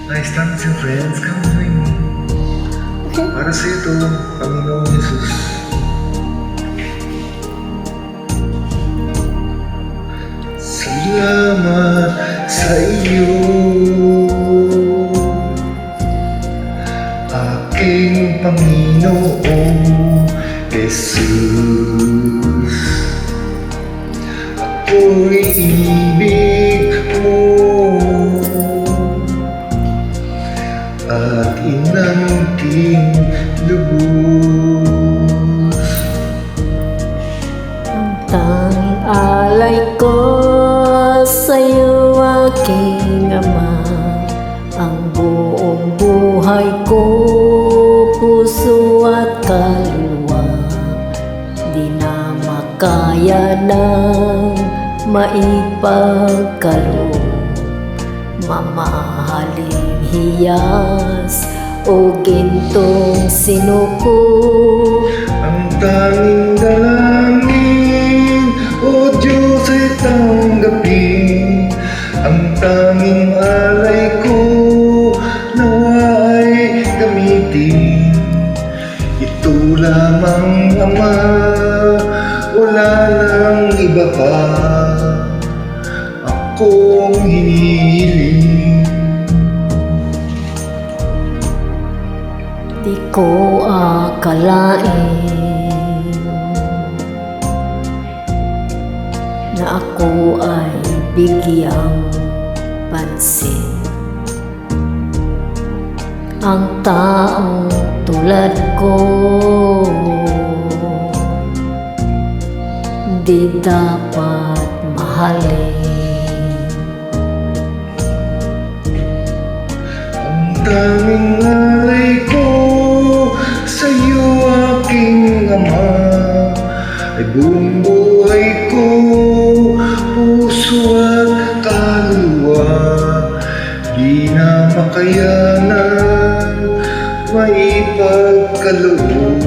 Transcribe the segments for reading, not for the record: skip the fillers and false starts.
Nice times and friends, come join me. Para sa ito, Panginoong Jesus. Salamat sa iyo, aking Panginoong Jesus. Ako'y ibig mo at inangking lubos. Ang tanging alay ko sa'yo, aking Ama. Ang buong buhay ko, puso at kaluluwa, di na makaya ng maipagkaloob. Mamahaling hiyas o gintong sinuko, Ang tanging dalangin, O Diyos, ay tanggapin. Ang tanging alay ko, nawa ay gamitin. Ito lamang, Ama, wala nang iba pa akong hinihiling. di ko akalain na ako ay bigyang pansin. Ang taong tulad ko di dapat mahalin. Ang tanging alay ko sa'yo, aking Ama, ay buong buhay ko, puso at kaluluwa, di na makayanan maipagkaloob.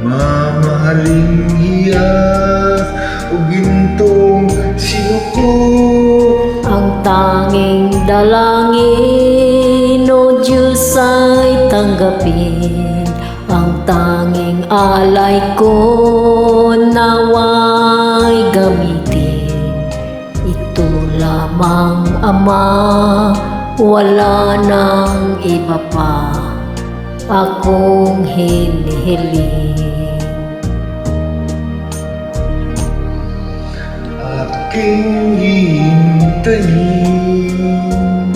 Mamahaling hiyas o gintong sinuko, Ang tanging dalangin, O Diyos, ay tanggapin. Ang tanging alay ko, nawa'y gamitin. Ito lamang, Ama, wala nang iba pa akong hinihiling. aking hintayin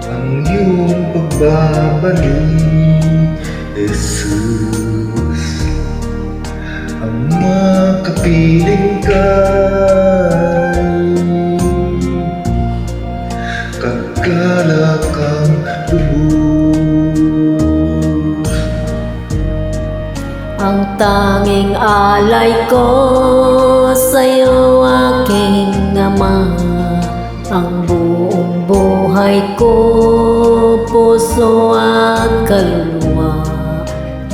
ang iyong pagbabalik, Jesus. Ang makapiling ka'y kagalakang lubos. Ang tanging alay ko sa'yo, aking Ama. Ang buong buhay ko, puso at kaluluwa,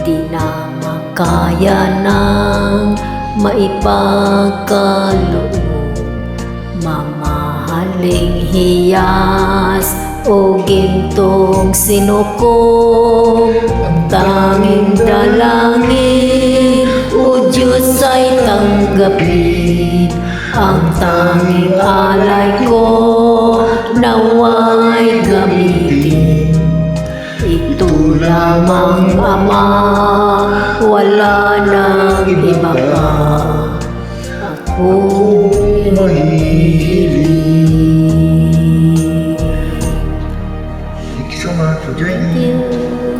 di na makaya ng maipagkaloob. Mamahaling hiyas o gintong sinuko, ang tanging dalangin, O Diyos, ay tanggapin. Ang tanging alay ko, nawa'y gamitin. Ito lamang, Ama, wala nang iba pa akong mahihiling. Thank you so much for joining. you.